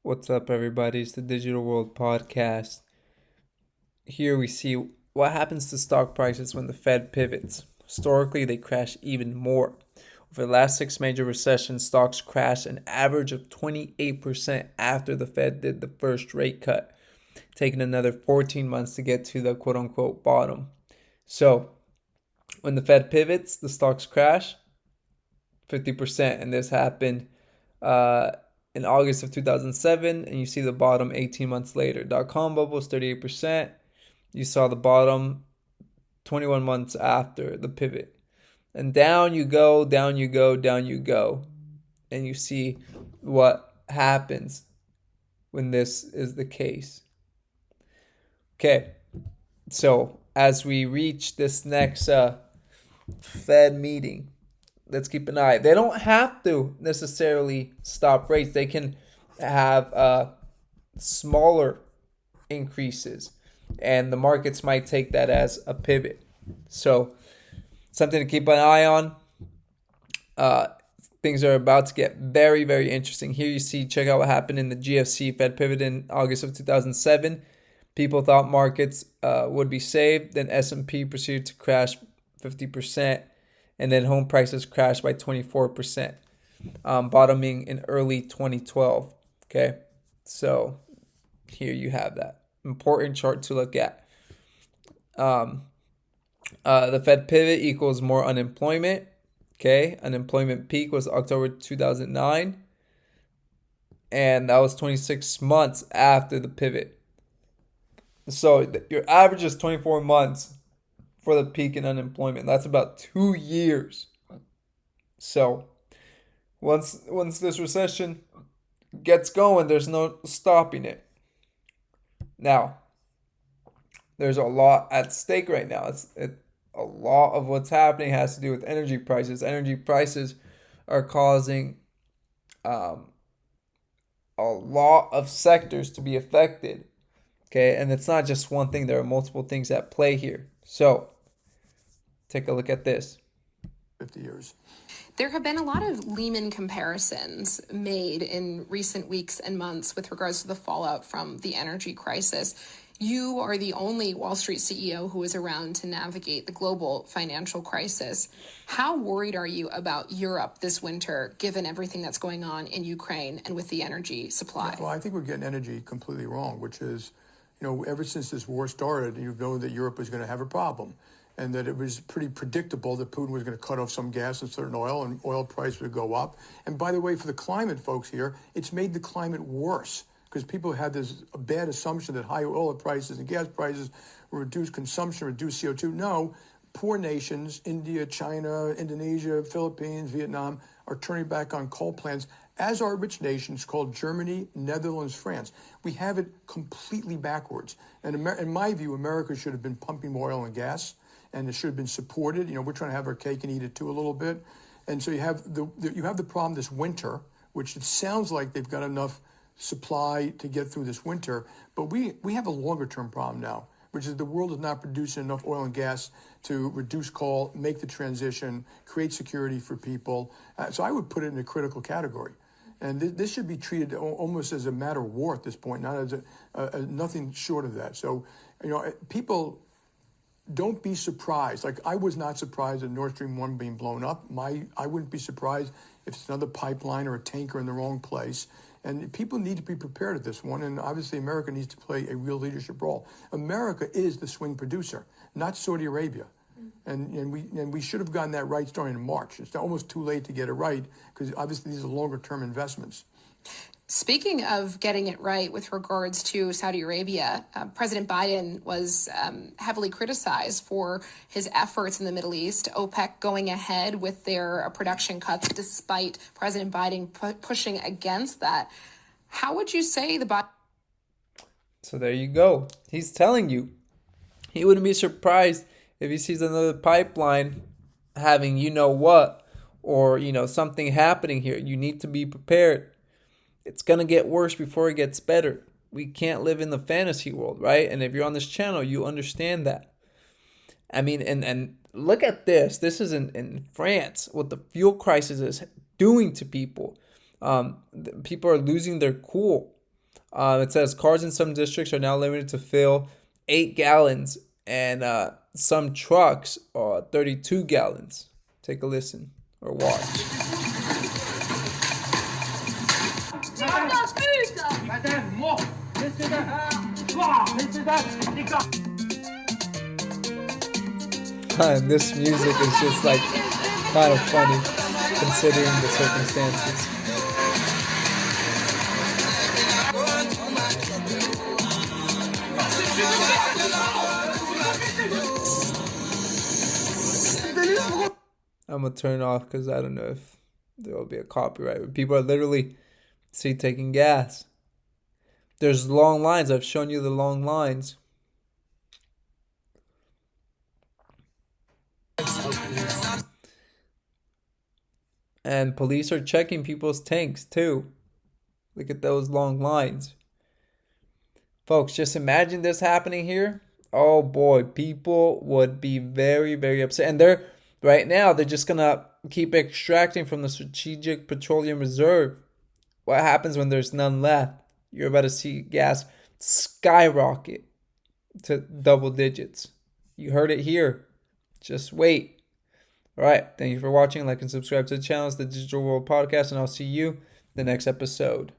What's up, everybody? It's the Digital World Podcast. Here we see what happens to stock prices when the Fed pivots. Historically, they crash even more. Over the last six major recessions, stocks crashed an average of 28% after the Fed did the first rate cut, taking another 14 months to get to the quote unquote bottom. So, when the Fed pivots, the stocks crash 50%, and this happened uh, in August of 2007, and you see the bottom 18 months later. Dot-com bubble was 38%. You saw the bottom 21 months after the pivot. And down you go, down you go, down you go. And you see what happens when this is the case. Okay, so as we reach this next Fed meeting, let's keep an eye. They don't have to necessarily stop rates. They can have smaller increases, and the markets might take that as a pivot. So something to keep an eye on. Uh, Things are about to get very, very interesting. Here you see, check out what happened in the GFC. Fed pivot in August of 2007. People thought markets would be saved. Then S&P proceeded to crash 50%. And then home prices crashed by 24%, bottoming in early 2012. Okay, so here you have that important chart to look at. The Fed pivot equals more unemployment. Okay, unemployment peak was October 2009, and that was 26 months after the pivot. So your average is 24 months for the peak in unemployment. That's about 2 years. So once this recession gets going, there's no stopping it. Now, there's a lot at stake right now. A lot of what's happening has to do with energy prices. Energy prices are causing um, a lot of sectors to be affected. Okay, and it's not just one thing. There are multiple things at play here. So, take a look at this. 50 years. There have been a lot of Lehman comparisons made in recent weeks and months with regards to the fallout from the energy crisis. You are the only Wall Street CEO who is around to navigate the global financial crisis. How worried are you about Europe this winter, given everything that's going on in Ukraine and with the energy supply? Well, I think we're getting energy completely wrong, which is, ever since this war started, you've known that Europe was going to have a problem, and that it was pretty predictable that Putin was going to cut off some gas and certain oil, and oil price would go up. And by the way, for the climate folks here, it's made the climate worse because people had this bad assumption that high oil prices and gas prices will reduce consumption, reduce CO2. No, poor nations, India, China, Indonesia, Philippines, Vietnam, are turning back on coal plants, as are rich nations called Germany, Netherlands, France. We have it completely backwards. And in my view, America should have been pumping more oil and gas, and it should have been supported. We're trying to have our cake and eat it too a little bit. And so you have the problem this winter, which it sounds like they've got enough supply to get through this winter. But we have a longer term problem now, which is the world is not producing enough oil and gas to reduce coal, make the transition, create security for people. So I would put it in a critical category. And this should be treated almost as a matter of war at this point, not as nothing short of that. So, people don't be surprised. Like, I was not surprised at Nord Stream 1 being blown up. I wouldn't be surprised if it's another pipeline or a tanker in the wrong place. And people need to be prepared at this one. And obviously, America needs to play a real leadership role. America is the swing producer, not Saudi Arabia. And we should have gotten that right starting in March. It's almost too late to get it right because obviously these are longer term investments. Speaking of getting it right with regards to Saudi Arabia, President Biden was heavily criticized for his efforts in the Middle East, OPEC going ahead with their production cuts despite President Biden pushing against that. How would you say the Biden... So there you go. He's telling you. He wouldn't be surprised if he sees another pipeline having what, or something happening here. You need to be prepared. It's going to get worse before it gets better. We can't live in the fantasy world, right? And if you're on this channel, you understand that. I mean, and look at this. This is in France, what the fuel crisis is doing to people. People are losing their cool. It says cars in some districts are now limited to fill 8 gallons, and some trucks are 32 gallons. Take a listen or watch. And this music is just like kind of funny considering the circumstances. I'm gonna turn off because I don't know if there will be a copyright. But people are literally taking gas. There's long lines. I've shown you the long lines. And police are checking people's tanks too. Look at those long lines. Folks, just imagine this happening here. Oh boy, people would be very, very upset. And right now, they're just gonna keep extracting from the Strategic Petroleum Reserve. What happens when there's none left? You're about to see gas skyrocket to double digits. You heard it here. Just wait. All right. Thank you for watching. Like and subscribe to the channel. It's the Digital World Podcast, and I'll see you the next episode.